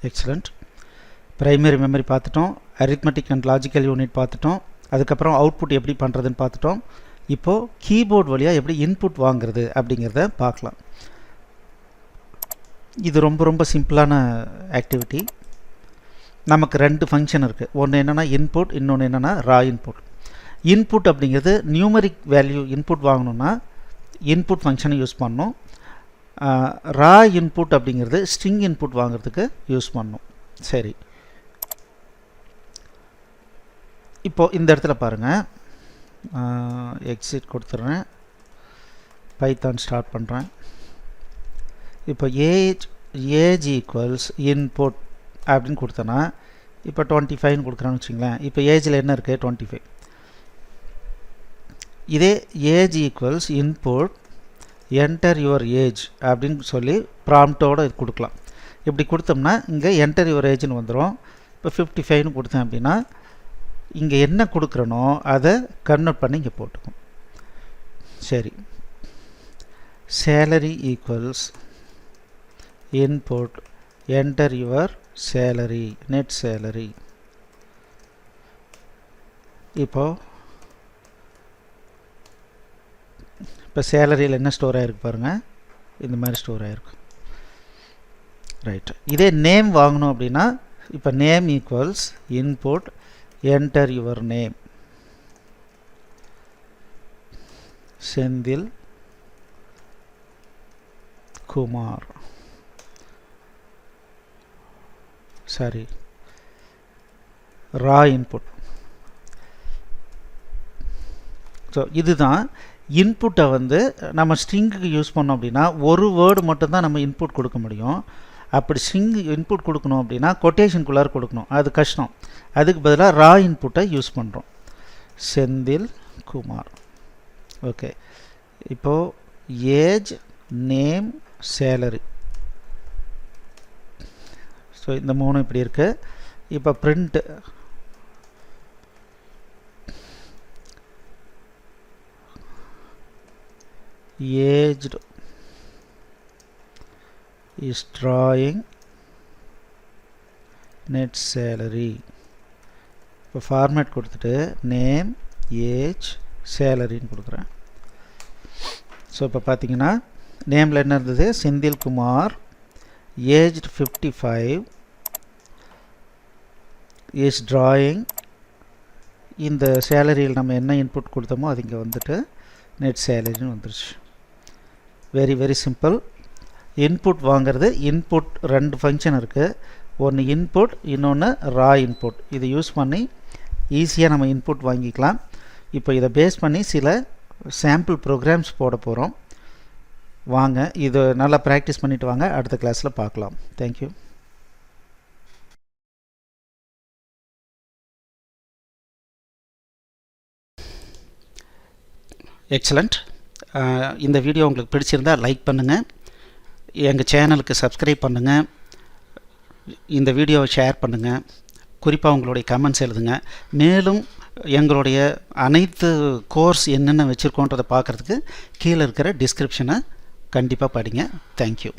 Excellent. Primary memory பார்த்துட்டோம், arithmetic and logical unit பார்த்துட்டோம், அதுக்கப்புறம் அவுட்புட் எப்படி பண்ணுறதுன்னு பார்த்துட்டோம். இப்போது கீபோர்ட் வழியாக எப்படி இன்புட் வாங்குறது அப்படிங்கிறத பார்க்கலாம். இது ரொம்ப ரொம்ப சிம்பிளான ஆக்டிவிட்டி. நமக்கு ரெண்டு ஃபங்க்ஷன் இருக்குது. ஒன்று என்னென்னா இன்புட், இன்னொன்று என்னென்னா ரா இன்புட். இன்புட் அப்படிங்கிறது நியூமரிக் வேல்யூ இன்புட் வாங்கணுன்னா இன்புட் ஃபங்க்ஷனை யூஸ் பண்ணணும். ரா இன்புட் அப்படிங்கிறது ஸ்ட்ரிங் இன்புட் வாங்குறதுக்கு யூஸ் பண்ணணும். சரி, இப்போது இந்த இடத்துல பாருங்கள், எக்ஸிட் கொடுத்துட்றேன், பைத்தான் ஸ்டார்ட் பண்ணுறேன். இப்போ ஏஜ் ஈக்குவல்ஸ் இன்புட் அப்படின்னு கொடுத்தேன்னா இப்போ 25ன்னு கொடுக்குறான்னு வச்சுங்களேன். இப்போ ஏஜில் என்ன இருக்குது? 25. இதே age equals input enter your age அப்படின்னு சொல்லி ப்ராம்ப்டோடு இது கொடுக்கலாம். இப்படி கொடுத்தோம்னா இங்கே என்டர் யுவர் ஏஜ்னு வந்துடும். இப்போ 55ன்னு கொடுத்தேன் அப்படின்னா இங்கே என்ன கொடுக்குறனோ அதை கன்வெர்ட் பண்ணி இங்கே போட்டுக்கும். சரி, salary equals input enter your salary, net salary. இப்போ சேலரியில் என்ன ஸ்டோர் ஆகிருக்கு பாருங்கள், இந்த மாதிரி ஸ்டோர் ஆகிருக்கு. ரைட், இதே நேம் வாங்கணும் அப்படின்னா இப்போ name equals input enter your name, Senthil Kumar. Sorry, raw input. So இதுதான் இன்புட்டை வந்து நம்ம ஸ்ட்ரிங்குக்கு யூஸ் பண்ணோம் அப்படின்னா ஒரு வேர்டு மட்டும்தான் நம்ம இன்புட் கொடுக்க முடியும். அப்படி ஸ்ட்ரிங் இன்புட் கொடுக்கணும் அப்படின்னா கொட்டேஷனுக்குள்ளார கொடுக்கணும், அது கஷ்டம். அதுக்கு பதிலாக ரா இன்புட்டை யூஸ் பண்ணுறோம், செந்தில் குமார். ஓகே, இப்போது ஏஜ், நேம், சேலரி. ஸோ இந்த மூணு இப்படி இருக்குது. இப்போ print aged is drawing net salary. இப்போ ஃபார்மேட் கொடுத்துட்டு நேம், ஏஜ், சேலரின்னு கொடுக்குறேன். ஸோ இப்போ பார்த்தீங்கன்னா நேமில் என்ன இருந்தது? Senthil Kumar, aged 55, is drawing. இந்த சேலரியில் நம்ம என்ன இன்புட் கொடுத்தோமோ அது இங்கே வந்துட்டு நெட் சேலரின்னு வந்துருச்சு. Very very simple. இன்புட் வாங்கிறது, இன்புட் ரெண்டு ஃபங்க்ஷன் இருக்குது. ஒன்று இன்புட், இன்னொன்று ரா இன்புட். இதை யூஸ் பண்ணி ஈஸியாக நம்ம இன்புட் வாங்கிக்கலாம். இப்போ இதை பேஸ் பண்ணி சில சாம்பிள் ப்ரோக்ராம்ஸ் போட போகிறோம். வாங்க, இது நல்லா ப்ராக்டிஸ் பண்ணிவிட்டு வாங்க, அடுத்த கிளாஸில் பார்க்கலாம். தேங்க்யூ. எக்ஸலண்ட். இந்த வீடியோ உங்களுக்கு பிடிச்சிருந்தால் லைக் பண்ணுங்கள், எங்கள் சேனலுக்கு சப்ஸ்கிரைப் பண்ணுங்கள், இந்த வீடியோவை ஷேர் பண்ணுங்கள், குறிப்பாக உங்களுடைய கமெண்ட்ஸ் எழுதுங்க. மேலும் எங்களுடைய அனைத்து கோர்ஸ் என்னென்ன வச்சுருக்கோன்றதை பார்க்குறதுக்கு கீழே இருக்கிற டிஸ்கிரிப்ஷனை கண்டிப்பாக படிங்க. தேங்க்யூ.